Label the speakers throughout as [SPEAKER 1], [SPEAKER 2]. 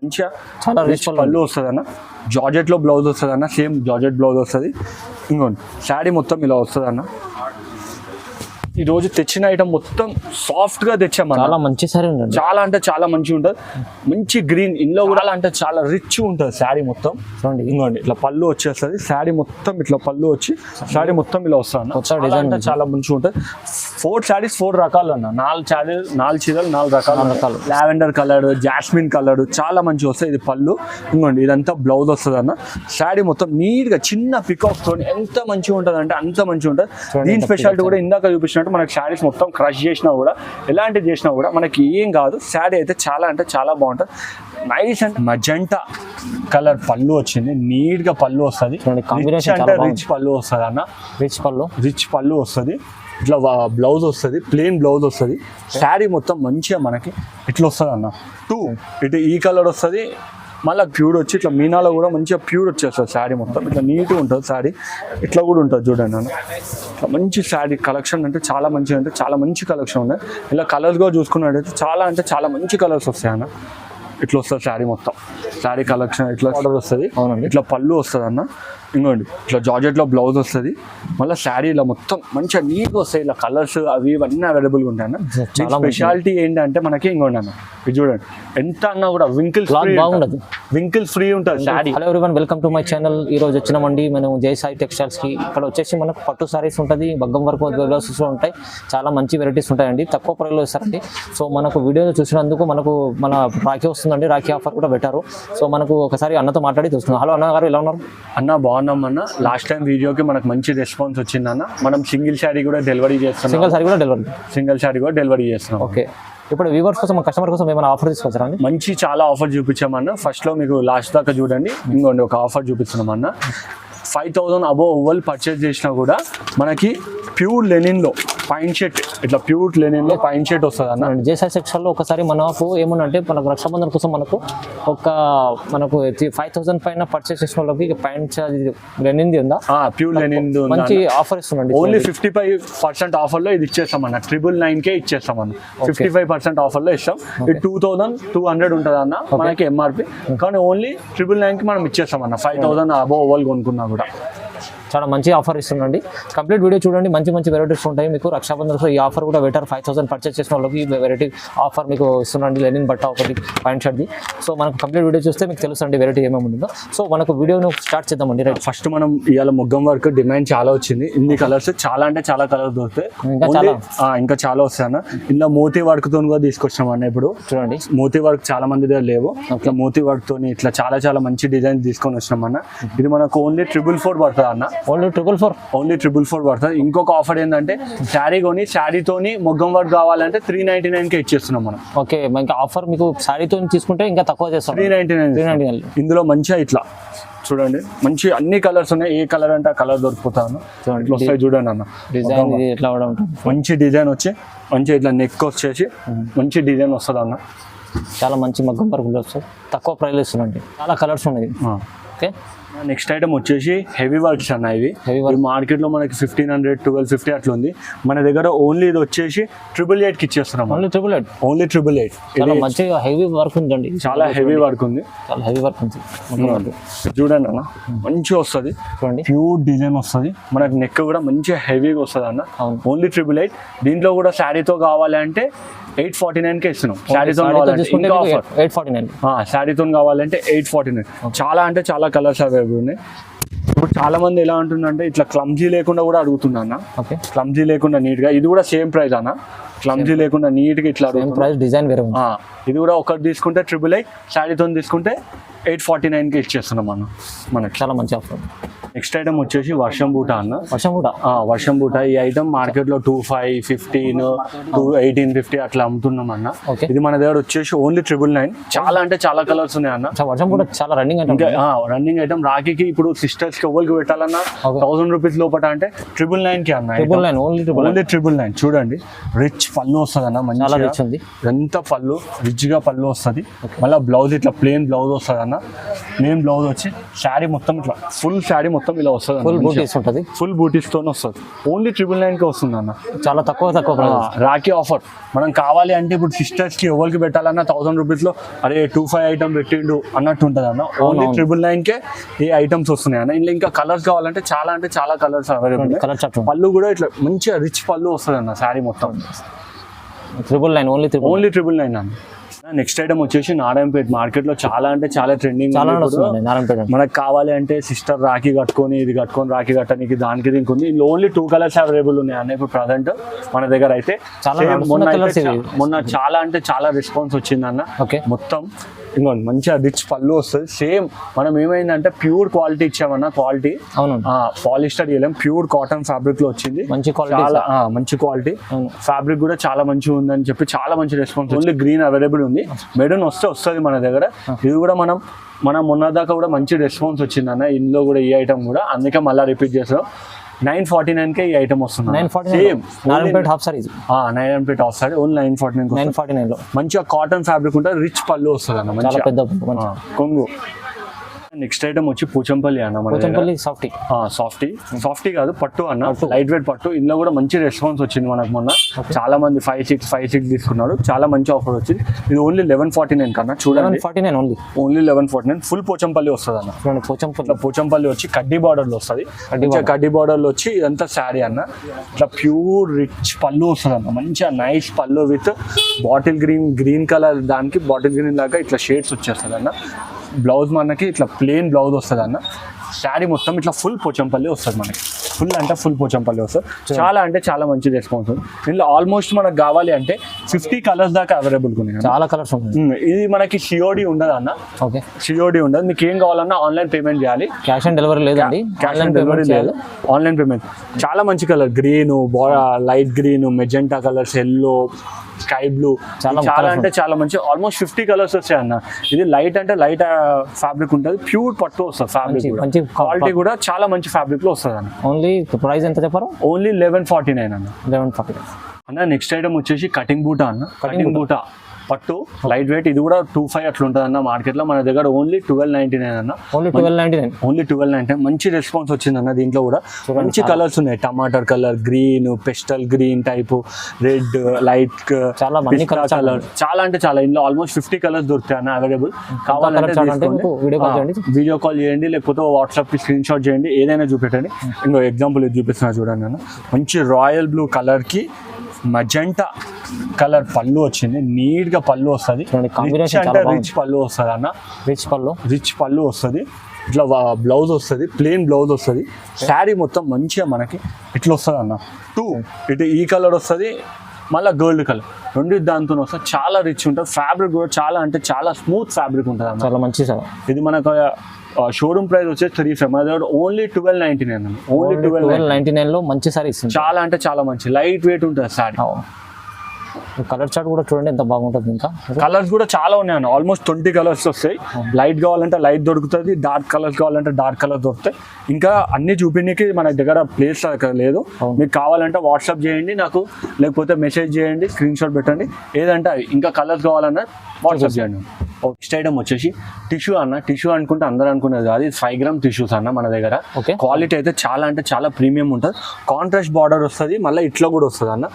[SPEAKER 1] మంచిగా
[SPEAKER 2] చాలా
[SPEAKER 1] రిచ్ పళ్ళు వస్తుంది అన్న. జార్జెట్లో బ్లౌజ్ వస్తుంది అన్న, సేమ్ జార్జెట్ బ్లౌజ్ వస్తుంది. ఇంకోండి శారీ మొత్తం ఇలా వస్తుంది అన్న. ఈ రోజు తెచ్చిన ఐటమ్ మొత్తం సాఫ్ట్ గా తెచ్చాము.
[SPEAKER 2] చాలా మంచి సారీ ఉంటుంది,
[SPEAKER 1] చాలా అంటే చాలా మంచిగా ఉంటుంది. మంచి గ్రీన్ ఇందులో కూడా అంటే చాలా రిచ్ ఉంటుంది శారీ మొత్తం.
[SPEAKER 2] చూడండి
[SPEAKER 1] ఇంకోండి ఇట్లా పళ్ళు వచ్చేస్తుంది. శారీ మొత్తం ఇట్లా పళ్ళు వచ్చి శారీ మొత్తం ఇలా వస్తుంది. చాలా మంచిగా ఉంటుంది. 4 శారీస్ 4 రకాలు అన్న. 4 చీరలు 4 రకాలు. లావెండర్ కలర్, జాస్మిన్ కలర్ చాలా మంచిగా వస్తాయి. ఇది పళ్ళు. ఇంకోండి ఇదంతా బ్లౌజ్ వస్తుంది అన్న. శారీ మొత్తం నీట్ గా చిన్న పికాక్స్ తోని ఎంత మంచిగా ఉంటుంది అంటే అంత మంచిగా ఉంటుంది. దీని స్పెషాలిటీ కూడా ఇందాక చూపించిన మనకి శారీస్ మొత్తం క్రష్ చేసినా కూడా ఎలాంటిది చేసినా కూడా మనకి ఏం కాదు. శారీ అయితే చాలా అంటే చాలా బాగుంటుంది. నైస్ అండ్ మజెంటా కలర్ పళ్ళు వచ్చింది. నీట్ గా పళ్ళు వస్తుంది. రిచ్ పళ్ళు వస్తుంది అన్న. రిచ్ పళ్ళు వస్తుంది. ఇట్లా బ్లౌజ్ వస్తుంది, ప్లెయిన్ బ్లౌజ్ వస్తుంది. శారీ మొత్తం మంచిగా మనకి ఇట్లా వస్తుంది అన్న. ఇటు ఈ కలర్ వస్తుంది. మళ్ళీ ప్యూర్ వచ్చి ఇట్లా మీనాలో కూడా మంచిగా ప్యూర్ వచ్చేస్తుంది. శారీ మొత్తం ఇట్లా నీట్గా ఉంటుంది. శారీ ఇట్లా కూడా ఉంటుంది చూడండి అన్న. ఇట్లా మంచి శారీ కలెక్షన్ అంటే చాలా మంచిగా, అంటే చాలా మంచి కలెక్షన్ ఉన్నాయి. ఇలా కలర్స్ కూడా చూసుకున్నట్టయితే చాలా అంటే చాలా మంచి కలర్స్ వస్తాయి అన్న. ఇట్లా వస్తుంది శారీ మొత్తం. శారీ కలెక్షన్ ఇట్లా ఆర్డర్ వస్తుంది. అవునండి. ఇట్లా పళ్ళు వస్తుంది అన్న. ఇంకోండి ఇట్లా జార్జెట్లో బ్లౌజ్ వస్తుంది. మళ్ళీ శారీ ఇలా మొత్తం మంచిగా నీట్గా వస్తాయి. ఇలా కలర్స్ అవి ఇవన్నీ అవైలబుల్గా ఉంటాయి అన్న. చాలా స్పెషాలిటీ ఏంటంటే మనకి ఇంకోండి అన్న, ఇది చూడండి ఎంత అన్నా కూడా వింకిల్ ఫ్రీ ఉంటుంది sari.
[SPEAKER 2] Hello everyone, welcome to my channel. ఈ రోజు వచ్చినామండి మనం జై సాయి టెక్స్టైల్స్ కి. ఇక్కడ వచ్చేసి మనకు పట్టు సారీస్ ఉంటుంది, బగ్గం వర్క్ బ్లౌజెస్ ఉంటాయి. చాలా మంచి వెరైటీస్ ఉంటాయండి, తక్కువ ప్రైస్లో ఇస్తారండి. సో మనకు వీడియోలో చూసినందుకు మనకు మన రాఖీ వస్తుందండి, రాఖీ ఆఫర్ కూడా పెట్టారు. సో మనకు ఒకసారి అన్నతో మాట్లాడి చూస్తున్నాం. హలో అన్న గారు, ఎలా ఉన్నారు?
[SPEAKER 1] అన్న బాగున్నాం అన్న. లాస్ట్ టైం వీడియోకి మనకు మంచి రెస్పాన్స్ వచ్చింది అన్న. మనం సింగిల్ శారీ కూడా డెలివరీ చేస్తున్నాం. సింగిల్ శారీ కూడా డెలివరీ చేస్తున్నాం.
[SPEAKER 2] ఓకే, ఇప్పుడు వ్యూవర్స్ కోసం, కస్టమర్ కోసం ఏమైనా ఆఫర్ తీసుకొచ్చారా?
[SPEAKER 1] మంచి చాలా ఆఫర్ చూపించామన్న. ఫస్ట్ లో మీకు లాస్ట్ దాకా చూడండి. ఇంకోండి ఒక ఆఫర్ చూపిస్తున్నామన్న. 5000 అబోవ్ ఓవల్ పర్చేస్ చేసినా కూడా మనకి ప్యూర్ లెనిన్ లో పాయింట్ షర్ట్, ఇట్లా ప్యూర్ లెనిన్ లో పాయింట్ షర్ట్ వస్తుంది అన్న.
[SPEAKER 2] జేసీ సెక్షన్ లో ఒకసారి మనకు ఏమన్నంటే మనకు రక్షాబంధన్ కోసం మనకు 5000 పైన పర్చేస్ చేసిన వాళ్ళకి పాయింట్ లెనిన్ ఉందా?
[SPEAKER 1] ప్యూర్ లెనిన్
[SPEAKER 2] మంచి ఆఫర్ ఇస్తుందండి.
[SPEAKER 1] ఓన్లీ 55% ఆఫర్ లో ఇది ఇచ్చేస్తాం అన్న. 999 ఇచ్చేస్తాం అన్న. 55% ఆఫర్ లో ఇస్తాం. ఇది 2200 ఉంటుంది అన్న మనకి ఎంఆర్పి. కానీ ఓన్లీ 999 కి మనం ఇచ్చేస్తాం అన్న. 5000 అబోవ్ ఓవల్ కొనుక్కున్నా కూడా
[SPEAKER 2] చాలా మంచి ఆఫర్ ఇస్తుందండి. కంప్లీట్ వీడియో చూడండి, మంచి మంచి వెరైటీస్ ఉంటాయి మీకు. రక్షాబంధన్లో ఈ ఆఫర్ కూడా బెటర్. 5000 పర్చేస్ చేసిన వాళ్ళకి వెరైటీ ఆఫర్ మీకు ఇస్తుందండి. లెనిన్ బట్ట ఒకటి పాయింట్ షర్ట్ది. సో మనకు కంప్లీట్ వీడియో చూస్తే మీకు తెలుసండి వెరైటీ ఏమేమి ఉంటుందో. సో మనకు వీడియోను స్టార్ట్ చేద్దామండి. రైట్,
[SPEAKER 1] ఫస్ట్ మనం ఇవాళ మొగ్గం వర్క్ డిమాండ్ చాలా వచ్చింది. ఇన్ని కలర్స్ చాలా అంటే చాలా కలర్స్ దొరుకుతాయి. ఇంకా చాలా వస్తాయి అన్న. ఇలా మోతీ వర్క్ తో కూడా తీసుకొచ్చాం అన్న. ఇప్పుడు చూడండి, మోతీ వర్క్ చాలా మంది దగ్గర లేవు. ఇట్లా మోతీ వర్క్ తోని ఇట్లా చాలా చాలా మంచి డిజైన్ తీసుకొని వచ్చినాం అన్న. ఇది మనకు ఓన్లీ 444 పడుతుంది అన్న.
[SPEAKER 2] ఓన్లీ 444
[SPEAKER 1] పడుతుంది. ఇంకొక ఆఫర్ ఏంటంటే శారీ కొని శారీతోని మొగ్గం వర్క్ కావాలంటే 399 ఇచ్చేస్తున్నాం మనం.
[SPEAKER 2] ఓకే, ఇంకా ఆఫర్ మీకు శారీతో తీసుకుంటే ఇంకా తక్కువ చేస్తాం.
[SPEAKER 1] 399. ఇందులో మంచిగా ఇట్లా చూడండి, మంచి అన్ని కలర్స్ ఉన్నాయి. ఏ కలర్ అంటే ఆ కలర్ దొరుకుతాను. ఇట్లా వస్తాయి చూడండి అన్న.
[SPEAKER 2] డిజైన్ ఎట్లా ఉంటుంది,
[SPEAKER 1] మంచి డిజైన్ వచ్చి మంచిగా ఇట్లా నెక్ వచ్చేసి మంచి డిజైన్ వస్తుంది అన్న.
[SPEAKER 2] చాలా మంచి మగ్గం వర్క్ వస్తుంది, తక్కువ ప్రైస్ ఇస్తుందండి. చాలా కలర్స్ ఉన్నాయి. ఓకే,
[SPEAKER 1] నెక్స్ట్ ఐటమ్ వచ్చేసి హెవీ వర్క్స్ అన్న. ఇవి మార్కెట్ లో మనకి 1500, 1250 అట్లా ఉంది. మన దగ్గర ఓన్లీ ఇది వచ్చేసి 888 కి ఇచ్చేస్తున్నాం.
[SPEAKER 2] ఓన్లీ
[SPEAKER 1] 888.
[SPEAKER 2] చాలా మంచిగా హెవీ వర్క్ ఉందండి.
[SPEAKER 1] చాలా హెవీ వర్క్ ఉంది.
[SPEAKER 2] చాలా హెవీ వర్క్ ఉంది.
[SPEAKER 1] చూడండి అన్న, మంచిగా వస్తుంది. ప్యూర్ డిజైన్ వస్తుంది. మనకి నెక్ కూడా మంచిగా హెవీగా వస్తుంది అన్న. ఓన్లీ 888. దీంట్లో కూడా శారీతో కావాలి అంటే 849 కే ఇస్తున్నాం. శారీతో కావాలంటే శారీతో కావాలంటే 849. చాలా అంటే చాలా కలర్స్ అవైలబుల్ ఉన్నాయి. ఇప్పుడు చాలా మంది ఎలా అంటుందంటే ఇట్లా క్లమ్జీ లేకుండా కూడా అడుగుతున్నా అన్న. క్లమ్జీ లేకుండా నీట్ గా. ఇది కూడా సేమ్ ప్రైస్ అన్న. క్లమ్జీ లేకుండా నీట్ గా ఇట్లా
[SPEAKER 2] ప్రైస్, డిజైన్ వేరే.
[SPEAKER 1] ఇది కూడా ఒకటి తీసుకుంటే 888, శారీతో తీసుకుంటే 849 కి ఇచ్చేస్తున్నాం అన్న. మనకి
[SPEAKER 2] చాలా మంచి ఆఫర్.
[SPEAKER 1] నెక్స్ట్ ఐటమ్ వచ్చేసి వర్షం బూట అన్న.
[SPEAKER 2] వర్షం
[SPEAKER 1] బూట ఈ ఐటమ్ మార్కెట్ లో 2515, 1850 అట్లా అమ్ముతున్నాం అన్న. ఇది మన దగ్గర వచ్చేసి ఓన్లీ 999. చాలా అంటే చాలా కలర్స్ ఉన్నాయి అన్న.
[SPEAKER 2] వర్షం బూట చాలా
[SPEAKER 1] రన్నింగ్ ఐటమ్. రాఖీకి ఇప్పుడు సిస్టర్స్ కి ఎవరికి పెట్టాలన్నా 1000 రూపీస్ లోపల అంటే 999 కి అన్న.
[SPEAKER 2] ఓన్లీ
[SPEAKER 1] 999. చూడండి, రిచ్ పళ్ళు వస్తుంది అన్న. మంచి ఎంత పళ్ళు, రిచ్ గా పళ్ళు వస్తుంది. మళ్ళీ బ్లౌజ్ ఇట్లా ప్లెయిన్ బ్లౌజ్ వస్తుంది అన్న. ప్లెయిన్ బ్లౌజ్ వచ్చి శారీ మొత్తం ఇట్లా ఫుల్ శారీ మొత్తం ఇలా వస్తుంది,
[SPEAKER 2] ఫుల్ బూటీస్ ఉంటుంది,
[SPEAKER 1] ఫుల్ బూటీస్ తోనే వస్తుంది. ఓన్లీ 999 కి వస్తుంది అన్న,
[SPEAKER 2] చాలా తక్కువ ప్రైస్.
[SPEAKER 1] రాఖీ ఆఫర్ మనం కావాలి అంటే ఇప్పుడు సిస్టర్స్ కి ఎవరికి పెట్టాలన్నా 1000 రూపీస్ లో అరే 25 ఐటమ్ పెట్టిండు అన్నట్టు ఉంటుంది అన్న. ఓన్లీ 999 కే ఈ ఐటమ్స్ వస్తున్నాయి అన్న. ఇందులో ఇంకా కలర్స్ కావాలంటే చాలా కలర్స్ అవైలబుల్.
[SPEAKER 2] కలర్ చార్ట్
[SPEAKER 1] పళ్ళు కూడా ఇట్లా మంచిగా రిచ్ పళ్ళు వస్తుంది అన్న శారీ మొత్తం.
[SPEAKER 2] 999 ఓన్లీ
[SPEAKER 1] 999 అన్న. నెక్స్ట్ ఐటమ్ వచ్చేసి నారాయణపేట మార్కెట్ లో చాలా అంటే చాలా ట్రెండింగ్. మనకు కావాలి అంటే సిస్టర్ రాఖీ కట్టుకొని ఇది కట్టుకొని రాఖీ కట్టడానికి దానికి దీనికి ఉంది. ఓన్లీ 2 కలర్స్ అవైలబుల్ ఉన్నాయి అన్న ఇప్పుడు ప్రజెంట్ మన దగ్గర అయితే. మొన్న చాలా అంటే చాలా రెస్పాన్స్ వచ్చింది అన్న. మొత్తం ఇంకోండి మంచిగా రిచ్ పళ్ళు వస్తుంది. సేమ్ మనం ఏమైందంటే ప్యూర్ క్వాలిటీ ఇచ్చామన్న, క్వాలిటీ పాలిస్టర్ చేయలేం, ప్యూర్ కాటన్ ఫ్యాబ్రిక్ లో వచ్చింది. చాలా మంచి క్వాలిటీ ఫ్యాబ్రిక్ కూడా చాలా మంచిగా ఉందని చెప్పి చాలా మంచి రెస్పాన్స్. ఓన్లీ గ్రీన్ అవైలబుల్ ఉంది, మెరూన్ వస్తుంది మన దగ్గర. ఇది కూడా మనం మొన్న దాకా కూడా మంచి రెస్పాన్స్ వచ్చిందన్న. ఇందులో కూడా ఈ ఐటమ్ కూడా, అందుకే మళ్ళీ రిపీట్ చేస్తాం. 949 కే ఈ ఐటమ్ వస్తుంది.
[SPEAKER 2] 949 half sorry,
[SPEAKER 1] 900 half sorry only 949
[SPEAKER 2] లో
[SPEAKER 1] మంచిగా కాటన్ ఫ్యాబ్రిక్ ఉంటుంది, రిచ్ పళ్ళు వస్తుంది అన్న, మంచిగా
[SPEAKER 2] పెద్ద
[SPEAKER 1] కొంగు. నెక్స్ట్ ఐటమ్ వచ్చి పోచంపల్లి అన్న,
[SPEAKER 2] పోచంపల్లి
[SPEAKER 1] సాఫ్టీ కాదు పట్టు అన్న, లైట్ వెయిట్ పట్టు. ఇందులో కూడా మంచి రెస్పాన్స్ వచ్చింది మనకు. మొన్న చాలా మంది 5-6 తీసుకున్నారు, చాలా మంచి ఆఫర్ వచ్చింది. ఇది ఓన్లీ 1149 కన్నా చూడండి, ఓన్లీ 1149 ఫుల్ పోచంపల్లి వస్తుంది అన్న. పోచంపల్లి వచ్చి కడ్డీ బార్డర్ లో వస్తుంది, కడ్డీ బార్డర్ లో వచ్చి ఇదంతా శారీ అన్న. ఇట్లా ప్యూర్ రిచ్ పళ్ళు వస్తుంది అన్న, మంచిగా నైస్ పళ్ళు విత్ బాటిల్ గ్రీన్ కలర్, దానికి బాటిల్ గ్రీన్ లాగా ఇట్లా షేడ్స్ వచ్చేస్తుంది అన్న. బ్లౌజ్ మనకి ఇట్లా ప్లెయిన్ బ్లౌజ్ వస్తుంది అన్న. శారీ మొత్తం ఇట్లా ఫుల్ పోచంపల్లి వస్తుంది మనకి, ఫుల్ పోచంపల్లి వస్తుంది. చాలా అంటే చాలా మంచి రెస్పాన్స్ ఉంది. ఇందులో ఆల్మోస్ట్ మనకు కావాలి అంటే 50 కలర్స్ దాకా అవైలబుల్ ఉన్నాయి,
[SPEAKER 2] చాలా కలర్స్ ఉన్నాయి.
[SPEAKER 1] ఇది మనకి సిఓడి ఉండదు అన్న, సిఓడి ఉండదు. మీకు ఏం కావాలన్నా ఆన్లైన్ పేమెంట్ చేయాలి,
[SPEAKER 2] క్యాష్ ఆన్ డెలివరీ లేదండి,
[SPEAKER 1] క్యాష్ ఆన్ డెలివరీ లేదు, ఆన్లైన్ పేమెంట్. చాలా మంచి colour, green, light green, magenta colours, yellow, sky blue, చాలా అంటే చాలా మంచి. ఆల్మోస్ట్ 50 కలర్స్ వచ్చాయి అన్న. ఇది లైట్ అంటే లైట్ ఫ్యాబ్రిక్ ఉంటుంది, ప్యూర్ పట్టు వస్తుంది. ఫ్యాబ్రిక్ క్వాలిటీ కూడా చాలా మంచి ఫ్యాబ్రిక్ లో వస్తుంది అన్న.
[SPEAKER 2] ఓన్లీ ప్రైస్ ఎంత చెప్పారు?
[SPEAKER 1] ఓన్లీ 1149 అన్న.
[SPEAKER 2] 1149
[SPEAKER 1] అన్న. నెక్స్ట్ ఐటమ్ వచ్చేసి కటింగ్ బూటా అన్న, కటింగ్ బూటా పట్టు లైట్ వెయిట్. ఇది కూడా 25 అట్లా ఉంటుంది అన్న మార్కెట్ లో. మన దగ్గర ఓన్లీ 1299 అన్న,
[SPEAKER 2] ఓన్లీ
[SPEAKER 1] 1299. మంచి రెస్పాన్స్ వచ్చింది అన్న. దీంట్లో కూడా మంచి కలర్స్ ఉన్నాయి, tomato colour, green, pastel green type, red, light colour, చాలా అంటే చాలా. ఇందులో ఆల్మోస్ట్ 50 కలర్స్ దొరుకుతాయి అన్న అవైలబుల్. కావాలంటే వీడియో కాల్ చేయండి, లేకపోతే వాట్సాప్ కి స్క్రీన్ షాట్ చేయండి, ఏదైనా చూపెట్టండి. ఇంకో ఎగ్జాంపుల్ ఇది చూపిస్తున్నా చూడండి అన్న. మంచి రాయల్ బ్లూ కలర్ కి మజెంటా కలర్ పళ్ళు వచ్చింది, నీట్ గా పళ్ళు వస్తుంది, రిచ్ పళ్ళు వస్తుంది అన్న. రిచ్ పళ్ళు వస్తుంది, ఇట్లా బ్లౌజ్ వస్తుంది, ప్లెయిన్ బ్లౌజ్ వస్తుంది. శారీ మొత్తం మంచిగా మనకి ఇట్లా వస్తుంది అన్న. ఇటు ఈ కలర్ వస్తుంది, మళ్ళీ గోల్డ్ కలర్, రెండు దాంతో వస్తుంది. చాలా రిచ్ ఉంటుంది, ఫ్యాబ్రిక్ కూడా చాలా అంటే చాలా స్మూత్ ఫ్యాబ్రిక్ ఉంటుంది అన్న,
[SPEAKER 2] చాలా మంచి.
[SPEAKER 1] ఇది మనకు షోరూమ్ ప్రైస్ వచ్చేసి 35, మన దగ్గర ఓన్లీ 1299. ఓన్లీ
[SPEAKER 2] 1299 లో మంచి సారీ,
[SPEAKER 1] చాలా అంటే చాలా మంచి లైట్ వెయిట్ ఉంటుంది సారీ.
[SPEAKER 2] కలర్ చార్ట్ కూడా చూడండి ఎంత బాగుంటుంది. ఇంకా
[SPEAKER 1] కలర్స్ కూడా చాలా ఉన్నాయి, ఆల్మోస్ట్ 20 కలర్స్ వస్తాయి. లైట్ కావాలంటే లైట్ దొరుకుతుంది, డార్క్ కలర్స్ కావాలంటే డార్క్ కలర్ దొరుకుతాయి. ఇంకా అన్ని చూపించడానికి మన దగ్గర ప్లేస్ లేదు. మీకు కావాలంటే వాట్సాప్ చేయండి నాకు, లేకపోతే మెసేజ్ చేయండి, స్క్రీన్ షాట్ పెట్టండి, ఏదంటే ఇంకా కలర్స్ కావాలన్నా వాట్సాప్ చేయండి. నెక్స్ట్ ఐటమ్ వచ్చేసి టిష్యూ అన్న. టిష్యూ అనుకుంటే అందరూ అనుకునేది కాదు, ఇది 5 గ్రామ్ టిష్యూస్ అన్న మన దగ్గర. క్వాలిటీ అయితే చాలా అంటే చాలా ప్రీమియం ఉంటుంది, కాంట్రాస్ట్ బార్డర్ వస్తుంది, మళ్ళీ ఇట్లా కూడా వస్తుంది అన్న.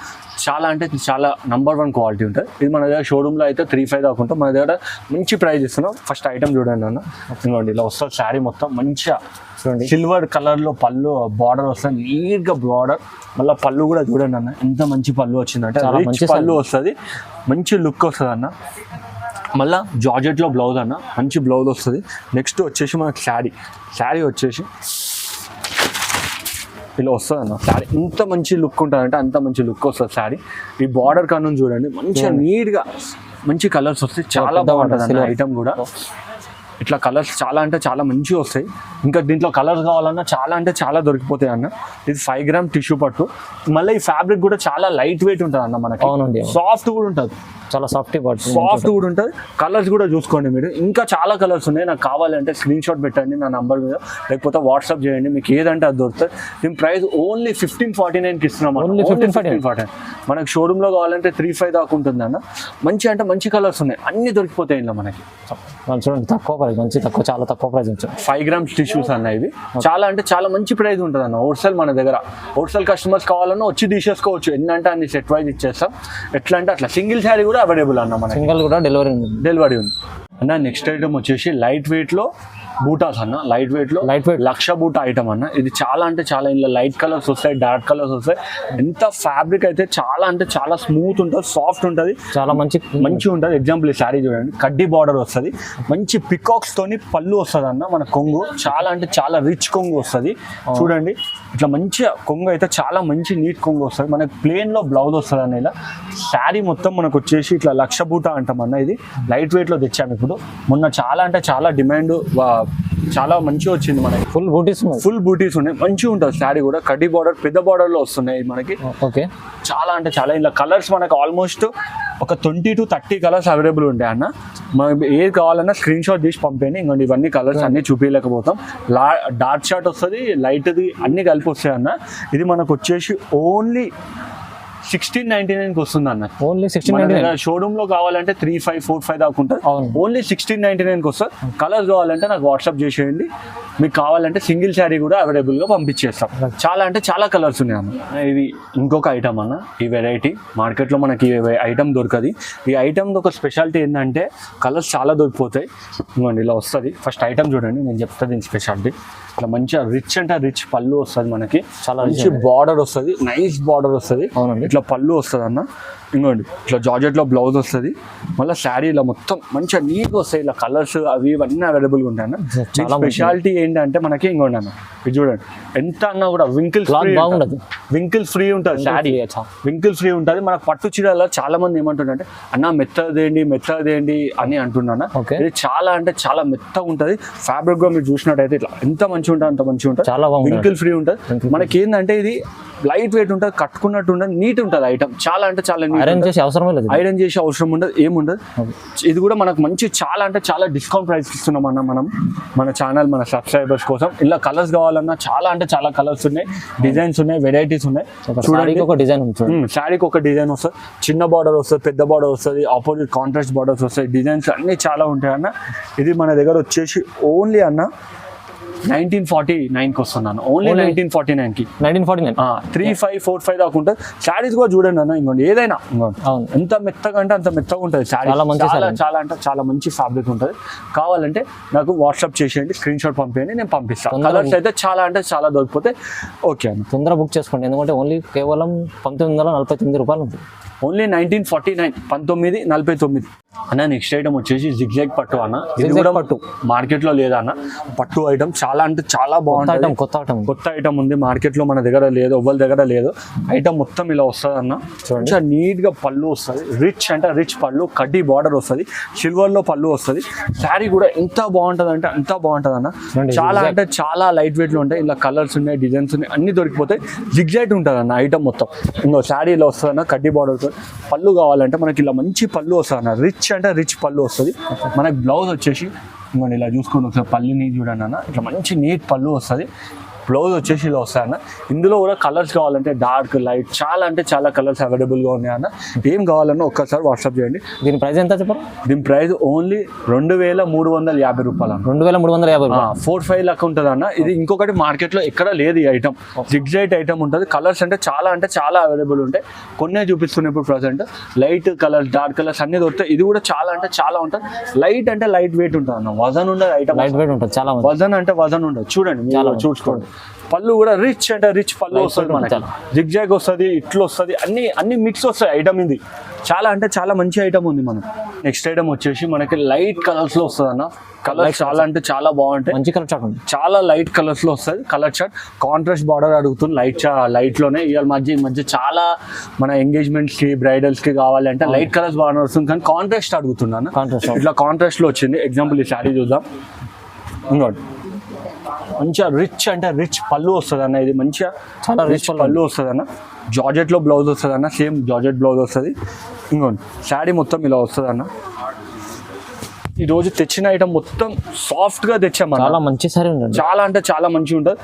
[SPEAKER 1] చాలా అంటే చాలా నంబర్ 1 క్వాలిటీ ఉంటుంది. ఇది మన దగ్గర షోరూమ్లో అయితే 35 దాకా ఉంటుంది, మన దగ్గర మంచి ప్రైస్ ఇస్తున్నాం. ఫస్ట్ ఐటమ్ చూడండి అన్న, ఇదిగోండి ఇలా వస్తుంది శారీ మొత్తం మంచిగా చూడండి, సిల్వర్ కలర్ లో పళ్ళు బార్డర్ వస్తుంది, నీట్ గా బార్డర్. మళ్ళీ పళ్ళు కూడా చూడండి అన్న, ఎంత మంచి పళ్ళు వచ్చిందంటే రిచ్ పళ్ళు వస్తుంది, మంచి లుక్ వస్తుంది అన్న. మళ్ళీ జార్జెట్ లో బ్లౌజ్ అన్న, మంచి బ్లౌజ్ వస్తుంది. నెక్స్ట్ వచ్చేసి మనకు శారీ వచ్చేసి ఇలా వస్తుంది అన్న. శారీ ఇంత మంచి లుక్ ఉంటుంది అంటే అంత మంచి లుక్ వస్తుంది శారీ. ఈ బార్డర్ కన్నా చూడండి మంచిగా నీట్గా మంచి కలర్స్ వస్తాయి, చాలా బాగుంటుంది అన్న ఐటమ్ కూడా. ఇట్లా కలర్స్ చాలా అంటే చాలా మంచిగా వస్తాయి. ఇంకా దీంట్లో కలర్స్ కావాలన్నా చాలా అంటే చాలా దొరికిపోతాయి అన్న. ఇది 5 గ్రామ్ టిష్యూ పట్టు. మళ్ళీ ఈ ఫ్యాబ్రిక్ కూడా చాలా లైట్ వెయిట్ ఉంటుంది అన్న, మనకి సాఫ్ట్ కూడా ఉంటుంది,
[SPEAKER 2] చాలా సాఫ్ట్
[SPEAKER 1] కూడా ఉంటుంది. కలర్స్ కూడా చూసుకోండి మీరు, ఇంకా చాలా కలర్స్ ఉన్నాయి. నాకు కావాలంటే స్క్రీన్ షాట్ పెట్టండి నా నంబర్ మీద, లేకపోతే వాట్సాప్ చేయండి, మీకు ఏదంటే అది దొరుకుతుంది. దీని ప్రైస్ ఓన్లీ 1549కి ఇస్తున్నాం. 1549 మనకి షోరూంలో కావాలంటే 35 దాకా ఉంటుంది అన్న. మంచి అంటే మంచి కలర్స్ ఉన్నాయి, అన్ని దొరికిపోతాయి ఇందులో మనకి.
[SPEAKER 2] చూడండి, తక్కువ ప్రైస్, మంచి తక్కువ, చాలా తక్కువ ప్రైస్.
[SPEAKER 1] 5 గ్రామ్స్ టిష్యూస్ అన్న ఇవి చాలా అంటే చాలా మంచి ప్రైస్ ఉంటుంది అన్న. హోల్సేల్ మన దగ్గర హోల్సేల్ కస్టమర్స్ కావాలన్నా వచ్చి తీసేసుకోవచ్చు, ఎన్నంటే అన్ని సెట్ వైజ్ ఇచ్చేస్తాం. ఎట్లా అంటే అట్లా సింగిల్ శారీ కూడా అవైలబుల్ అన్న, మన
[SPEAKER 2] సింగిల్ కూడా డెలివరీ ఉంది
[SPEAKER 1] అన్న. నెక్స్ట్ ఐటమ్ వచ్చేసి లైట్ వెయిట్ లో బూటాస్ అన్న. లైట్ వెయిట్ లక్ష బూటా ఐటమ్ అన్న. ఇది చాలా అంటే చాలా ఇందులో లైట్ కలర్స్ వస్తాయి, డార్క్ కలర్స్ వస్తాయి. ఎంత ఫ్యాబ్రిక్ అయితే చాలా అంటే చాలా స్మూత్ ఉంటుంది, సాఫ్ట్ ఉంటుంది,
[SPEAKER 2] చాలా మంచిగా ఉంటుంది.
[SPEAKER 1] ఎగ్జాంపుల్ ఈ శారీ చూడండి, కడ్డీ బార్డర్ వస్తుంది, మంచి పికాక్స్ తోని పళ్ళు వస్తుంది అన్న. మన కొంగు చాలా అంటే చాలా రిచ్ కొంగు వస్తుంది చూడండి. ఇట్లా మంచిగా కొంగు అయితే చాలా మంచి నీట్ కొంగు వస్తుంది. మనకి ప్లేన్ లో బ్లౌజ్ వస్తుంది అన్న. ఇలా శారీ మొత్తం మనకు వచ్చేసి ఇట్లా లక్ష బూటా అంటాం అన్న. ఇది లైట్ వెయిట్ లో తెచ్చాము ఇప్పుడు. మొన్న చాలా అంటే చాలా డిమాండ్, చాలా మంచిగా వచ్చింది మనకి. ఫుల్ బూటీస్ ఉన్నాయి, మంచిగా ఉంటుంది శారీ కూడా. కడ్డీ బార్డర్ పెద్ద బార్డర్ లో వస్తున్నాయి మనకి.
[SPEAKER 2] ఓకే,
[SPEAKER 1] చాలా అంటే చాలా. ఇలా కలర్స్ మనకు ఆల్మోస్ట్ ఒక 20 to 30 కలర్స్ అవైలబుల్ ఉంటాయి అన్న. మనకి ఏది కావాలన్నా స్క్రీన్ షాట్ తీసి పంపేయండి. ఇంకోటి ఇవన్నీ కలర్స్ అన్ని చూపించలేకపోతాం. డార్క్ షార్ట్ వస్తుంది, లైట్ది అన్ని కలిపి వస్తాయి అన్న. ఇది మనకు వచ్చేసి ఓన్లీ 1699 వస్తుంది అన్న.
[SPEAKER 2] ఓన్లీ 1699.
[SPEAKER 1] షోరూమ్ లో కావాలంటే 3500, 4500 దాకా ఉంటుంది. ఓన్లీ 1699 వస్తుంది. కలర్స్ కావాలంటే నాకు వాట్సాప్ చేసేయండి. మీకు కావాలంటే సింగిల్ శారీ కూడా అవైలబుల్ గా పంపించేస్తాం. చాలా అంటే చాలా కలర్స్ ఉన్నాయి అన్న. ఇది ఇంకొక ఐటమ్ అన్న. ఈ వెరైటీ మార్కెట్ లో మనకి ఐటమ్ దొరకదు. ఈ ఐటమ్ ఒక స్పెషాలిటీ ఏంటంటే కలర్స్ చాలా దొరికిపోతాయి. ఇవ్వండి ఇలా వస్తుంది. ఫస్ట్ ఐటమ్ చూడండి, నేను చెప్తాను దీని స్పెషాలిటీ. ఇట్లా మంచిగా రిచ్ అంటే రిచ్ పళ్ళు వస్తుంది మనకి. చాలా మంచి బార్డర్ వస్తుంది, నైస్ బార్డర్ వస్తుంది. ఇట్లా పళ్ళు వస్తుంది అన్న. ఇంకోండి ఇట్లా జార్జెట్ లో బ్లౌజ్ వస్తుంది. మళ్ళీ శారీ ఇలా మొత్తం మంచిగా నీట్ వస్తాయి. ఇలా కలర్స్ అవి ఇవన్నీ అవైలబుల్ ఉంటాయి అన్న. స్పెషాలిటీ ఏంటంటే మనకి ఇంకోండి అన్న, ఇది చూడండి ఎంత అన్నా కూడా వింకిల్ ఫ్రీ ఉంటుంది శారీ. వింకిల్ ఫ్రీ ఉంటుంది. మనకు పట్టు చీరలో చాలా మంది ఏమంటుండే అన్న మెత్తదేంటి అని అంటున్నా. ఇది చాలా అంటే చాలా మెత్తగా ఉంటుంది. ఫ్యాబ్రిక్ గా మీరు చూసినట్టయితే ఇట్లా ఎంత మంచిగా ఉంటుంది అంత మంచిగా ఉంటుంది. చాలా వింకిల్ ఫ్రీ ఉంటుంది. మనకి ఏంటంటే ఇది లైట్ వెయిట్ ఉంటుంది, కట్టుకున్నట్టు ఉంటుంది, నీట్ ఉంటుంది ఐటమ్. చాలా అంటే చాలా ఐరన్ చేసే అవసరం ఉండదు, ఏముండదు. ఇది కూడా మనకు మంచి చాలా అంటే చాలా డిస్కౌంట్ ప్రైస్ ఇస్తున్నాం అన్న మనం, మన ఛానల్ మన సబ్స్క్రైబర్స్ కోసం. ఇలా కలర్స్ కావాలన్నా చాలా అంటే చాలా కలర్స్ ఉన్నాయి, డిజైన్స్ ఉన్నాయి, వెరైటీస్ ఉన్నాయి. చూడండి ఒక డిజైన్ ఉంటుంది, శారీకి ఒక డిజైన్ వస్తుంది. చిన్న బార్డర్ వస్తుంది, పెద్ద బార్డర్ వస్తుంది, ఆపోజిట్ కాంట్రాస్ట్ బార్డర్స్ వస్తాయి, డిజైన్స్ అన్ని చాలా ఉంటాయి అన్న. ఇది మన దగ్గర వచ్చేసి ఓన్లీ అన్న 1949 వస్తున్నాను. ఓన్లీ 1949 3545 దాకా ఉంటుంది. శారీస్ కూడా చూడండి అన్న. ఇంకోండి ఏదైనా ఎంత మెత్తగా అంటే అంత మెత్తగా ఉంటుంది శారీ. చాలా అంటే చాలా మంచి ఫ్యాబ్రిక్ ఉంటుంది. కావాలంటే నాకు వాట్సాప్ చేసేయండి, స్క్రీన్ షాట్ పంపేయండి, నేను పంపిస్తాను. కలర్స్ అయితే చాలా అంటే చాలా దొరికిపోతే ఓకే అన్న.
[SPEAKER 2] తొందరగా బుక్ చేసుకోండి, ఎందుకంటే ఓన్లీ కేవలం 1949 రూపాయలు ఉంటుంది.
[SPEAKER 1] ఓన్లీ 1949, 1949 అన్న. నెక్స్ట్ ఐటమ్ వచ్చేసి జిగ్జాగ్ పట్టు అన్న. ఇది కూడా పట్టు మార్కెట్ లో లేదా అన్న. పట్టు ఐటమ్ చాలా అంటే చాలా బాగుంటుంది. కొత్త ఐటమ్ ఉంది మార్కెట్ లో, మన దగ్గర లేదు, ఎవరి దగ్గర లేదు. ఐటమ్ మొత్తం ఇలా వస్తుంది అన్న. కొంచెం నీట్ గా పళ్ళు వస్తుంది, రిచ్ అంటే రిచ్ పళ్ళు, కడ్డీ బార్డర్ వస్తుంది, సిల్వర్ లో పళ్ళు వస్తుంది. శారీ కూడా ఎంత బాగుంటది అంటే అంత బాగుంటది అన్న. చాలా అంటే చాలా లైట్ వెయిట్ లో ఉంటాయి. ఇలా కలర్స్ ఉన్నాయి, డిజైన్స్ ఉన్నాయి, అన్ని దొరికిపోతాయి. జిగ్జాగ్ ఉంటుంది అన్న ఐటమ్ మొత్తం. ఇంకో శారీ ఇలా వస్తుంది అన్న, కడ్డీ బార్డర్. పళ్ళు కావాలంటే మనకి ఇలా మంచి పళ్ళు వస్తుంది అన్న. రిచ్ అంటే రిచ్ పళ్ళు వస్తుంది. మనకి బ్లౌజ్ వచ్చేసి ఇంకోటి ఇలా చూసుకోండి ఒకసారి, పళ్ళుని చూడండి అన్న. ఇట్లా మంచి నీట్ పళ్ళు వస్తుంది. బ్లౌజ్ వచ్చేసి ఇలా వస్తాయన్న. ఇందులో కూడా కలర్స్ కావాలంటే డార్క్, లైట్, చాలా అంటే చాలా కలర్స్ అవైలబుల్గా ఉన్నాయన్న. ఏం కావాలన్నా ఒక్కసారి వాట్సాప్ చేయండి.
[SPEAKER 2] దీని ప్రైస్ ఎంత చెప్పారు?
[SPEAKER 1] దీని ప్రైస్ ఓన్లీ 2350 రూపాయలు అన్న.
[SPEAKER 2] 2350
[SPEAKER 1] 45 లెక్క ఉంటుంది అన్న. ఇది ఇంకొకటి మార్కెట్లో ఎక్కడ లేదు ఈ ఐటమ్. జిగ్జాగ్ ఐటమ్ ఉంటుంది. కలర్స్ అంటే చాలా అవైలబుల్ ఉంటాయి. కొన్నే చూపిస్తున్నాయి ఇప్పుడు present. Light colours, dark colours అన్ని దొరుకుతాయి. ఇది కూడా చాలా అంటే చాలా ఉంటుంది. లైట్ అంటే లైట్ వెయిట్ ఉంటుంది అన్న. వజన్ ఉండదు ఐటమ్.
[SPEAKER 2] లైట్ వెయిట్ ఉంటుంది, చాలా
[SPEAKER 1] వజన్ అంటే వజన్ ఉండదు. చూడండి, చూసుకోండి. పళ్ళు కూడా రిచ్ అంటే రిచ్ పళ్ళు వస్తుంది మనకి. జిగ్జాగ్ వస్తుంది, ఇట్లు వస్తుంది, అన్ని మిక్స్ వస్తాయి ఐటమ్. ఇది చాలా అంటే చాలా మంచి ఐటమ్ ఉంది మనం. నెక్స్ట్ ఐటమ్ వచ్చేసి మనకి లైట్ కలర్స్ లో వస్తుంది అన్న. కలర్స్ చాలా అంటే చాలా బాగుంటాయి.
[SPEAKER 2] మంచి కలర్ చార్ట్ ఉంది,
[SPEAKER 1] చాలా లైట్ కలర్స్ లో వస్తుంది. కలర్ చార్ట్ కాంట్రాస్ట్ బార్డర్ అడుగుతుంది. లైట్ లోనే ఇవాళ మధ్య చాలా మన ఎంగేజ్మెంట్స్ కి, బ్రైడల్స్ కి కావాలంటే లైట్ కలర్స్ బాగా వస్తుంది, కానీ కాంట్రాస్ట్ అడుగుతున్నాను. ఇట్లా కాంట్రాస్ట్ లో వచ్చింది. ఎగ్జాంపుల్ ఈ శారీ చూద్దాం. ఇంకోటి మంచిగా రిచ్ అంటే రిచ్ పళ్ళు వస్తుంది అన్న. ఇది మంచిగా చాలా రిచ్ పళ్ళు వస్తుంది అన్న. జార్జెట్ లో బ్లౌజ్ వస్తుంది అన్న. సేమ్ జార్జెట్ బ్లౌజ్ వస్తుంది. ఇంకోండి శారీ మొత్తం ఇలా వస్తుంది అన్న. ఈ రోజు తెచ్చిన ఐటమ్ మొత్తం సాఫ్ట్ గా తెచ్చామన్న.
[SPEAKER 2] చాలా మంచి సారీ ఉందండి.
[SPEAKER 1] చాలా అంటే చాలా మంచిగా ఉంటుంది.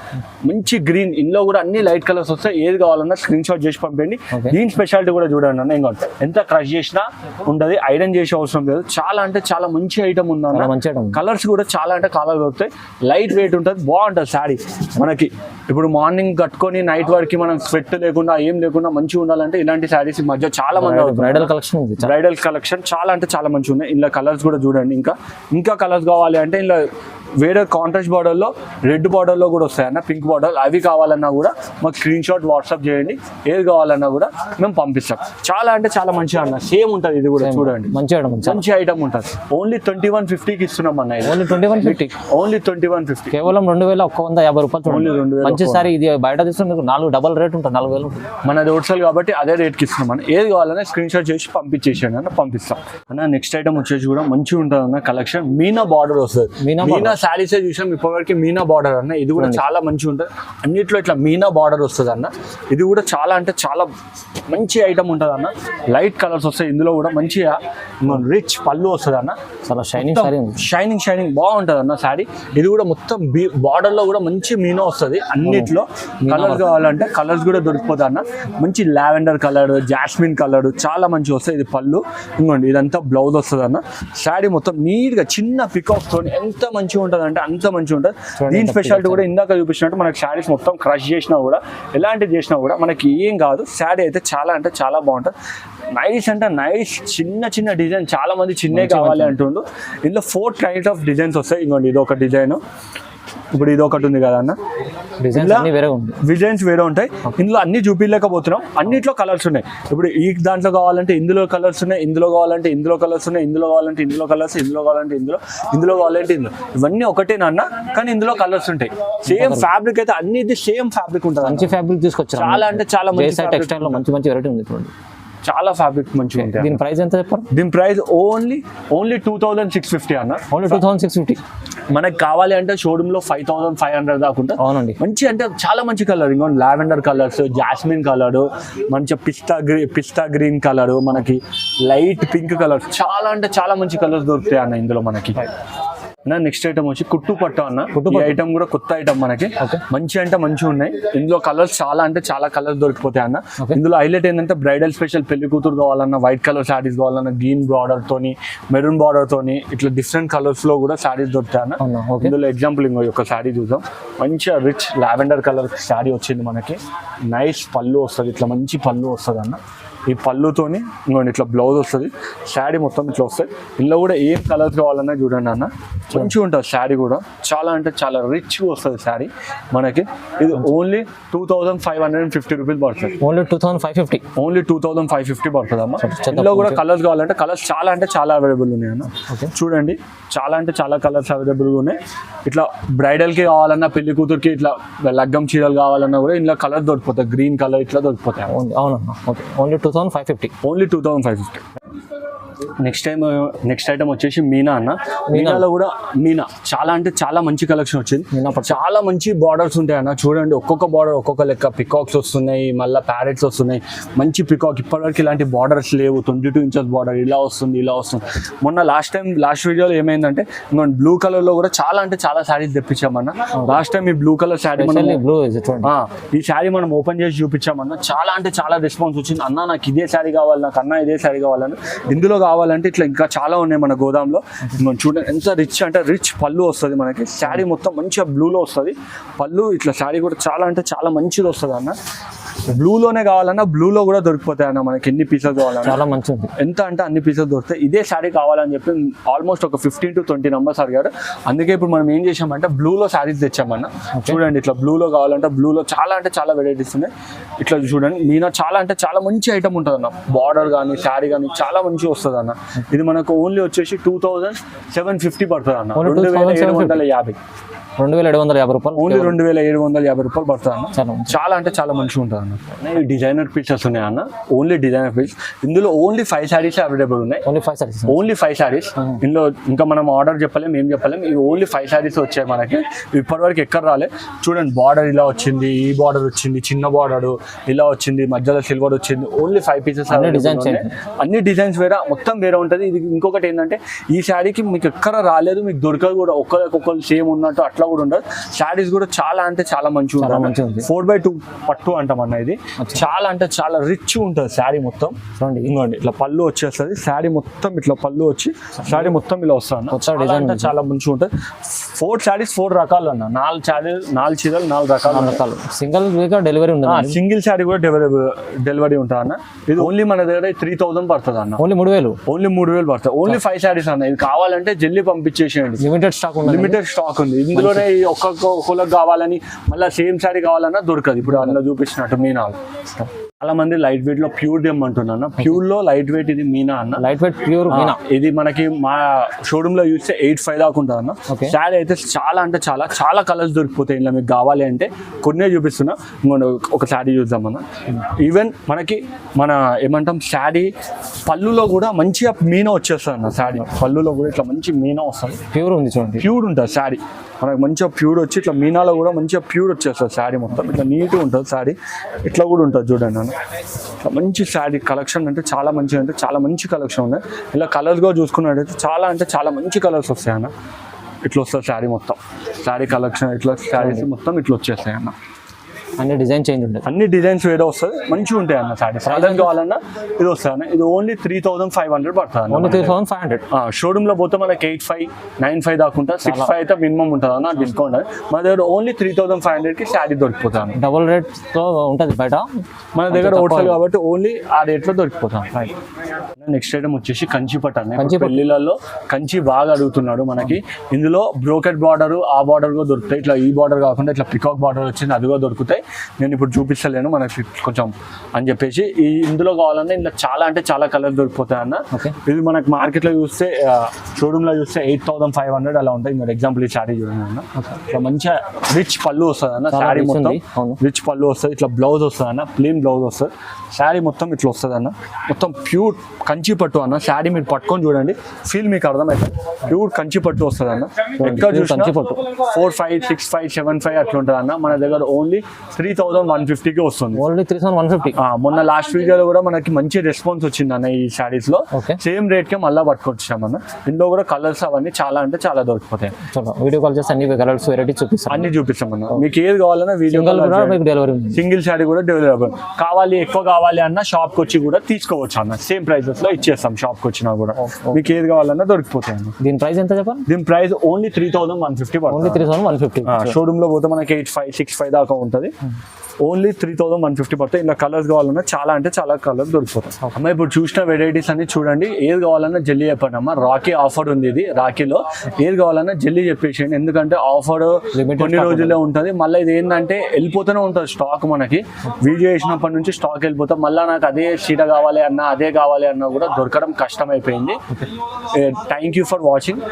[SPEAKER 1] మంచి గ్రీన్, ఇందులో కూడా అన్ని లైట్ కలర్స్ వస్తాయి. ఏది కావాలన్నా స్క్రీన్ షాట్ చేసి పంపండి. దీని స్పెషాలిటీ కూడా చూడండి అన్న. ఇంకా ఎంత క్రష్ చేసినా ఉండదు, ఐరన్ చేసే అవసరం లేదు. చాలా అంటే చాలా మంచి ఐటమ్ ఉందన్న.
[SPEAKER 2] మంచి ఐటమ్.
[SPEAKER 1] కలర్స్ కూడా చాలా అంటే కలర్ దొరుకుతాయి. లైట్ వెయిట్ ఉంటుంది, బాగుంటుంది శారీ. మనకి ఇప్పుడు మార్నింగ్ కట్టుకొని నైట్ వరకు మనం స్వెట్ లేకుండా ఏం లేకుండా మంచిగా ఉండాలంటే ఇలాంటి శారీస్ ఈ మధ్య చాలా మంది
[SPEAKER 2] బ్రైడల్ కలెక్షన్ ఉంది.
[SPEAKER 1] బ్రైడల్ కలెక్షన్ చాలా అంటే చాలా మంచిగా ఉన్నాయి. ఇలా కలర్స్ కూడా చూడండి. ఇంకా కలర్స్ కావాలి అంటే ఇలా వేరే కాంట్రాస్ట్ బార్డర్లో రెడ్ బార్డర్లో కూడా వస్తాయన్న, పింక్ బార్డర్. అవి కావాలన్నా కూడా మాకు స్క్రీన్ షాట్ వాట్సాప్ చేయండి. ఏది కావాలన్నా కూడా మేము పంపిస్తాం. చాలా అంటే చాలా మంచిగా అన్న. సేమ్ ఉంటుంది ఇది కూడా చూడండి.
[SPEAKER 2] మంచి
[SPEAKER 1] ఐటమ్ ఉంటుంది. ఓన్లీ 2150కి ఇస్తున్నాం అన్న.
[SPEAKER 2] ఓన్లీ 2150.
[SPEAKER 1] ఓన్లీ 2150.
[SPEAKER 2] కేవలం 2150 రూపాయలు.
[SPEAKER 1] ఓన్లీ 2000.
[SPEAKER 2] మంచి సారీ ఇది. బయట తీసుకుంటే 4 డబల్ రేట్ ఉంటుంది, 4000 ఉంటుంది.
[SPEAKER 1] మనది హోల్సేల్ కాబట్టి అదే రేట్కి ఇస్తున్నాం అన్న. ఏది కావాలన్నా స్క్రీన్ షాట్ చేసి పంపించేసాను అన్న, పంపిస్తాం అన్న. నెక్స్ట్ ఐటమ్ వచ్చేసి కూడా మంచిగా ఉంటుంది అన్న. కలెక్షన్ మీనా బార్డర్ వస్తుంది. మీనా శారీసే చూసాం ఇప్పటివరకు. మీనా బార్డర్ అన్న, ఇది కూడా చాలా మంచిగా ఉంటుంది. అన్నిట్లో ఇట్లా మీనా బార్డర్ వస్తుంది అన్న. ఇది కూడా చాలా అంటే చాలా మంచి ఐటమ్ ఉంటుంది అన్న. లైట్ కలర్స్ వస్తాయి. ఇందులో కూడా మంచిగా రిచ్ పళ్ళు వస్తుంది అన్న.
[SPEAKER 2] చాలా షైనింగ్
[SPEAKER 1] బాగుంటుంది అన్న శారీ. ఇది కూడా మొత్తం బార్డర్ లో కూడా మంచి మీనా వస్తుంది. అన్నిట్లో కలర్స్ కావాలంటే కలర్స్ కూడా దొరికిపోతుంది అన్న. మంచి లావెండర్ కలర్, జాస్మిన్ కలర్ చాలా మంచిగా వస్తాయి. ఇది పళ్ళు. ఇంకోండి ఇదంతా బ్లౌజ్ వస్తుంది అన్న. శారీ మొత్తం నీట్ గా చిన్న పికాక్స్ తో ఎంత మంచిగా ఉంటుంది అంటే అంత మంచిగా ఉంటుంది. దీని స్పెషాలిటీ కూడా ఇందాక చూపించినట్టు మనకి శారీస్ మొత్తం క్రష్ చేసినా కూడా ఎలాంటివి చేసినా కూడా మనకి ఏం కాదు. శారీ అయితే చాలా అంటే చాలా బాగుంటుంది. నైస్ అంటే నైస్. చిన్న డిజైన్ చాలా మంది చిన్నవి కావాలి అంటుండ్రు. ఇందులో 4 కైండ్స్ ఆఫ్ డిజైన్స్ వస్తాయి. ఇంకోండి ఇది ఒక డిజైన్, ఇప్పుడు ఇది ఒకటి ఉంది కదా అన్న. డిజైన్స్ వేరే ఉంటాయి. ఇందులో అన్ని చూపించలేకపోతున్నాం. అన్నిట్లో కలర్స్ ఉన్నాయి. ఇప్పుడు ఈ దాంట్లో కావాలంటే ఇందులో కలర్స్ ఉన్నాయి, ఇందులో కావాలంటే ఇందులో కలర్స్ ఉన్నాయి, ఇందులో కావాలంటే ఇందులో కలర్స్, ఇందులో కావాలంటే ఇందులో కావాలంటే ఇందులో. ఇవన్నీ ఒకటేనన్న, కానీ ఇందులో కలర్స్ ఉంటాయి. సేమ్ ఫ్యాబ్రిక్ అయితే అన్ని సేమ్ ఫ్యాబ్రిక్ ఉంటుంది.
[SPEAKER 2] మంచి ఫ్యాబ్రిక్ తీసుకొచ్చారు.
[SPEAKER 1] చాలా అంటే చాలా మంచి
[SPEAKER 2] టెక్స్టైల్ లో మంచి వెరైటీ ఉంది.
[SPEAKER 1] చాలా ఫ్యాబ్రిక్ మంచిగా ఉంటాయి.
[SPEAKER 2] దీని ప్రైస్ ఎంత చెప్పారు?
[SPEAKER 1] దీని ప్రైస్ ఓన్లీ 2650 అన్న.
[SPEAKER 2] ఓన్లీ 2650.
[SPEAKER 1] మనకి కావాలి అంటే షోరూమ్ లో 5500 దాకా ఉంటుంది.
[SPEAKER 2] అవునండి.
[SPEAKER 1] మంచి అంటే చాలా మంచి కలర్. ఇంకోటి లావెండర్ కలర్స్, జాస్మిన్ కలర్, మంచి పిస్తా గ్రీన్ కలర్, మనకి లైట్ పింక్ కలర్, చాలా అంటే చాలా మంచి కలర్స్ దొరుకుతాయి అన్న ఇందులో మనకి. నెక్స్ట్ ఐటమ్ వచ్చి కుట్టు పట్టు అన్న. ఈ ఐటమ్ కూడా కొత్త ఐటమ్ మనకి. మంచి అంటే మంచిగా ఉన్నాయి. ఇందులో కలర్స్ చాలా అంటే చాలా కలర్స్ దొరికిపోతాయి అన్న. ఇందులో హైలైట్ ఏంటంటే బ్రైడల్ స్పెషల్ పెళ్లి కూతురు కావాలన్నా, వైట్ కలర్ శారీస్ కావాలన్నా, గ్రీన్ బార్డర్ తోని, మెరూన్ బార్డర్ తోని ఇట్లా డిఫరెంట్ కలర్స్ లో కూడా శారీస్ దొరుకుతాయి అన్న. ఇందులో ఎగ్జాంపుల్ ఇంకో ఒక శారీ చూద్దాం. మంచిగా రిచ్ లావెండర్ కలర్ శారీ వచ్చింది మనకి. నైస్ పళ్ళు వస్తుంది. ఇట్లా మంచి పళ్ళు వస్తుంది అన్న. ఈ పళ్ళుతోని ఇంకోండి ఇట్లా బ్లౌజ్ వస్తుంది. శారీ మొత్తం ఇట్లా వస్తుంది. ఇందులో కూడా ఏం కలర్స్ కావాలన్నా చూడండి అన్న. మంచిగా ఉంటుంది శారీ కూడా. చాలా అంటే చాలా రిచ్గా వస్తుంది శారీ మనకి. ఇది ఓన్లీ 2550 రూపీస్ పడుతుంది.
[SPEAKER 2] ఓన్లీ 2550.
[SPEAKER 1] ఓన్లీ 2550 పడుతుంది అమ్మ. ఇందులో కూడా కలర్స్ కావాలంటే కలర్స్ చాలా అంటే చాలా అవైలబుల్ ఉన్నాయి అన్న. చూడండి చాలా అంటే చాలా కలర్స్ అవైలబుల్గా ఉన్నాయి. ఇట్లా బ్రైడల్కి కావాలన్నా, పెళ్లి కూతురికి ఇట్లా లగ్గం చీరలు కావాలన్నా కూడా ఇందులో కలర్ దొరికిపోతాయి. గ్రీన్ కలర్ ఇట్లా దొరికిపోతాయి.
[SPEAKER 2] అవునన్నా. Okay. Only 2550.
[SPEAKER 1] Only 2550. Next item వచ్చేసి మీనా అన్న. మీనాలో కూడా మీనా చాలా అంటే చాలా మంచి కలెక్షన్ వచ్చింది. చాలా మంచి బార్డర్స్ ఉంటాయి అన్న. చూడండి ఒక్కొక్క బార్డర్ ఒక్కొక్క లెక్క. పికాక్స్ వస్తున్నాయి, మళ్ళీ ప్యారెట్స్ వస్తున్నాయి. మంచి పికాక్. ఇప్పటివరకు ఇలాంటి బార్డర్స్ లేవు. 22 ఇంచెస్ బార్డర్ ఇలా వస్తుంది. మొన్న లాస్ట్ వీడియోలో ఏమైందంటే బ్లూ కలర్ లో కూడా చాలా అంటే చాలా శారీస్ తెప్పించామన్న. లాస్ట్ టైం ఈ బ్లూ కలర్ శారీ ఈ శారీ మనం ఓపెన్ చేసి చూపించామన్న. చాలా అంటే చాలా రెస్పాన్స్ వచ్చింది. అన్న నాకు ఇదే శారీ కావాలి, నాకు అన్న ఇదే శారీ కావాలన్న. ఇందులో కావాలంటే ఇట్లా ఇంకా చాలా ఉన్నాయి మన గోదాంలో. మనం చూడండి ఎంత రిచ్ అంటే రిచ్ పళ్ళు వస్తుంది మనకి. శారీ మొత్తం మంచిగా బ్లూలో వస్తుంది పళ్ళు. ఇట్లా శారీ కూడా చాలా అంటే చాలా మంచిది వస్తుంది అన్న. బ్లూలోనే కావాలన్నా బ్లూలో కూడా దొరికిపోతాయి అన్న. మనకి ఎన్ని పీసెస్ కావాలన్నా
[SPEAKER 2] చాలా మంచిది.
[SPEAKER 1] ఎంత అంటే అన్ని పీసెస్ దొరుకుతాయి. ఇదే శారీ కావాలని చెప్పి ఆల్మోస్ట్ ఒక 15 to 20 నంబర్స్ అడిగారు. అందుకే ఇప్పుడు మనం ఏం చేసామంటే బ్లూలో శారీస్ తెచ్చామన్న. చూడండి ఇట్లా బ్లూలో కావాలంటే బ్లూలో చాలా అంటే చాలా వెరైటీస్ ఉన్నాయి. ఇట్లా చూడండి మీనా చాలా అంటే చాలా మంచి ఐటమ్ ఉంటుంది అన్న. బార్డర్ కానీ శారీ కానీ చాలా మంచిగా వస్తుంది అన్న. ఇది మనకు ఓన్లీ వచ్చేసి 2750 పడుతుంది అన్న. 2750.
[SPEAKER 2] 2750 రూపాయలు.
[SPEAKER 1] ఓన్లీ 2750 రూపాయలు పడుతుంది అన్న. చాలా అంటే చాలా మంచిగా ఉంటుంది. అన్న. ఈ డిజైనర్ పీసెస్ ఉన్నాయి అన్న, ఓన్లీ డిజైనర్ పీస్. ఇందులో ఓన్లీ 5 సారీస్ అవైలబుల్ ఉన్నాయి. ఓన్లీ 5 సారీస్. ఇందులో ఇంకా మనం ఆర్డర్ చెప్పలేం, ఏం చెప్పలేం. ఇవి ఓన్లీ 5 సారీస్ వచ్చాయి మనకి. ఇప్పటివరకు ఎక్కడ రాలే. చూడండి, బార్డర్ ఇలా వచ్చింది, ఈ బార్డర్ వచ్చింది, చిన్న బార్డర్ ఇలా వచ్చింది, మధ్యలో సిల్వర్ వచ్చింది. Only 5 pieces. అన్ని డిజైన్స్ వేరే, మొత్తం వేరే ఉంటుంది. ఇది ఇంకొకటి ఏంటంటే, ఈ శారీకి మీకు ఎక్కడ రాలేదు, మీకు దొరకదు కూడా. ఒక్కరికొకరు సేమ్ ఉన్నట్టు అట్లా కూడా ఉండదు. శారీస్ కూడా చాలా అంటే చాలా మంచిగా ఉంటుంది. 4x2 పట్టు అంటాం అన్న. ఇది చాలా అంటే చాలా రిచ్ ఉంటుంది శారీ మొత్తం. ఇంకోండి ఇట్లా పళ్ళు వచ్చేస్తుంది. శారీ మొత్తం ఇట్లా పళ్ళు వచ్చి శారీ మొత్తం ఇలా వస్తుంది. అంటే చాలా మంచిగా ఉంటుంది. 4 సారీస్ 4 రకాలు అన్న. 4 చీరలు 4 రకాలు.
[SPEAKER 2] సింగిల్ డెలివరీ ఉంది.
[SPEAKER 1] సింగిల్ శారీ కూడా డెలివరీ ఉంటుంది అన్న. ఇది ఓన్లీ మన దగ్గర 3000 పడుతుంది అన్న.
[SPEAKER 2] ఓన్లీ
[SPEAKER 1] 3000 పడుతుంది. ఓన్లీ 5 సారీస్ అన్న. ఇది కావాలంటే జల్దీ పంపించేసేయండి. లిమిటెడ్ స్టాక్ ఉంది. ఇందులోనే ఒక్కొక్కరికి కావాలని మళ్ళీ సేమ్ సారీ కావాలన్నా దొరకదు. ఇప్పుడు అందులో చూపిస్తున్నట్టు మీనాలు. చాలా మంది లైట్ వెయిట్ లో ప్యూర్ తెమ్మంటున్నా. ప్యూర్ లో లైట్ వెయిట్ ఇది మీనా అన్న.
[SPEAKER 2] Light weight pure Meena. ఇది
[SPEAKER 1] మనకి మా షోరూమ్ లో చూస్తే 8.5 దాకా ఉంటుంది అన్న. శారీ అయితే చాలా అంటే చాలా కలర్స్ దొరికిపోతాయి. ఇలా మీకు కావాలి అంటే కొన్నే చూపిస్తున్నా. ఒక శారీ చూద్దాం అన్న. ఈవెన్ మనకి ఏమంటాం, శారీ పళ్ళులో కూడా మంచిగా మీనా వచ్చేస్తుంది అన్న. శారీ పళ్ళులో కూడా ఇట్లా మంచి మీనా వస్తుంది.
[SPEAKER 2] ప్యూర్ ఉంది చూడండి,
[SPEAKER 1] ప్యూర్ ఉంటుంది శారీ. మనకు మంచిగా ప్యూర్ వచ్చి ఇట్లా మీనాలో కూడా మంచిగా ప్యూర్ వచ్చేస్తుంది శారీ మొత్తం. ఇట్లా నీట్గా ఉంటుంది శారీ. ఇట్లా కూడా ఉంటుంది చూడండి అన్న. మంచి శారీ కలెక్షన్ అంటే చాలా మంచి కలెక్షన్ ఉన్నాయి. ఇలా కలర్స్ కూడా చూసుకున్నట్టయితే చాలా మంచి కలర్స్ వస్తాయి అన్న. ఇట్లా వస్తుంది శారీ మొత్తం. శారీ కలెక్షన్ ఇట్లా శారీస్ మొత్తం ఇట్లా వచ్చేస్తాయి అన్న.
[SPEAKER 2] అన్ని డిజైన్ చేంజ్ ఉంటుంది.
[SPEAKER 1] అన్ని డిజైన్స్ వేరే వస్తుంది. మంచిగా ఉంటాయి అన్న శారీస్. సాధారణ కావాలన్నా ఇది వస్తుంది అన్న. ఇది ఓన్లీ 3500 పడుతుంది.
[SPEAKER 2] ఓన్లీ 3500.
[SPEAKER 1] షోరూమ్ లో పోతే మనకి 85, 95 దాకా ఉంటుంది. 65 అయితే మినిమం ఉంటుంది అన్న. డిస్కౌంట్ మన దగ్గర ఓన్లీ 3500 కి శారీ దొరికిపోతాను.
[SPEAKER 2] డబుల్ రేట్ తో ఉంటుంది బయట.
[SPEAKER 1] మన దగ్గర హోటల్ కాబట్టి ఓన్లీ ఆ రేట్ లో దొరికిపోతాం. నెక్స్ట్ ఐటమ్ వచ్చేసి కంచి పట్టు అన్న. పెళ్లిళ్ళలో కంచి బాగా అడుగుతున్నాడు మనకి. ఇందులో బ్రోకెట్ బార్డర్, ఆ బార్డర్ కూడా దొరుకుతాయి. ఇట్లా ఈ బార్డర్ కాకుండా ఇట్లా పికాక్ బార్డర్ వచ్చింది, అది కూడా దొరుకుతాయి. నేను ఇప్పుడు చూపిస్తలేను మనకి కొంచెం అని చెప్పేసి. ఇందులో కావాలన్నా ఇలా చాలా కలర్ దొరికిపోతాయి అన్న. ఇది మనకి మార్కెట్ లో చూస్తే, షోరూమ్ లో చూస్తే 8500 అలా ఉంటాయి. ఇంకా ఎగ్జాంపుల్ ఈ శారీ చూడండి అన్న. ఇట్లా మంచిగా రిచ్ పళ్ళు వస్తుంది అన్న. శారీ మొత్తం రిచ్ పళ్ళు వస్తుంది. ఇట్లా బ్లౌజ్ వస్తుంది అన్న. ప్లెయిన్ బ్లౌజ్ వస్తుంది. శారీ మొత్తం ఇట్లా వస్తుంది అన్న. మొత్తం ప్యూర్ కంచి పట్టు అన్న. శారీ మీరు పట్టుకొని చూడండి, ఫీల్ మీకు అర్థమవుతుంది. ప్యూర్ కంచి పట్టు వస్తుంది అన్న. ఎక్కడ చూసినా 4.5, 6.5, 7.5 అట్లా ఉంటుంది అన్న. మన దగ్గర ఓన్లీ 3150కి వస్తుంది.
[SPEAKER 2] ఓన్లీ 3150.
[SPEAKER 1] మొన్న లాస్ట్ వీడియోలో కూడా మనకి మంచి రెస్పాన్స్ వచ్చింది అన్న. ఈ శారీస్ లో సేమ్ రేట్ కే మళ్ళీ పట్టుకొచ్చామన్న. ఇందులో కూడా కలర్స్ అవన్నీ చాలా దొరికిపోతాయి.
[SPEAKER 2] వీడియో కాల్ చేస్తే అన్ని కలర్స్ వెరైటీ
[SPEAKER 1] అన్ని చూపిస్తామన్న. మీకు ఏది కావాలన్నా వీడియో సింగిల్ శారీ కూడా డెలివరీ కావాలి. ఎక్కువ కావాలి అన్న షాప్ కి వచ్చి కూడా తీసుకోవచ్చు అన్న. సేమ్ ప్రైసెస్ లో ఇచ్చేస్తాం. షాప్ కి వచ్చినా కూడా మీకు ఏది కావాలన్నా దొరికిపోతాయి అన్న.
[SPEAKER 2] దీని ప్రైస్ ఎంత చెప్పండి?
[SPEAKER 1] దీని ప్రైస్ ఓన్లీ 3150. షోరూమ్ లో పోతే మనకి 85, 65 దాకా ఉంటుంది. ఓన్లీ 3150 పడుతుంది. ఇలా కలర్స్ కావాలన్నా చాలా కలర్స్ దొరికిపోతాయి అమ్మ. ఇప్పుడు చూసిన వెరైటీస్ అన్ని చూడండి. ఏది కావాలన్నా జల్దీ చెప్పండి అమ్మ. రాఖీ ఆఫర్ ఉంది. ఇది రాఖీలో ఏది కావాలన్నా జల్దీ చెప్పేసేయండి. ఎందుకంటే ఆఫర్ కొన్ని రోజులే ఉంటుంది. మళ్ళీ ఇది ఏంటంటే వెళ్ళిపోతూనే ఉంటుంది స్టాక్. మనకి వీడియో చేసినప్పటి నుంచి స్టాక్ వెళ్ళిపోతాం. మళ్ళీ నాకు అదే చీట కావాలి అన్నా, అదే కావాలి అన్నా కూడా దొరకడం కష్టం అయిపోయింది. Thank you for watching.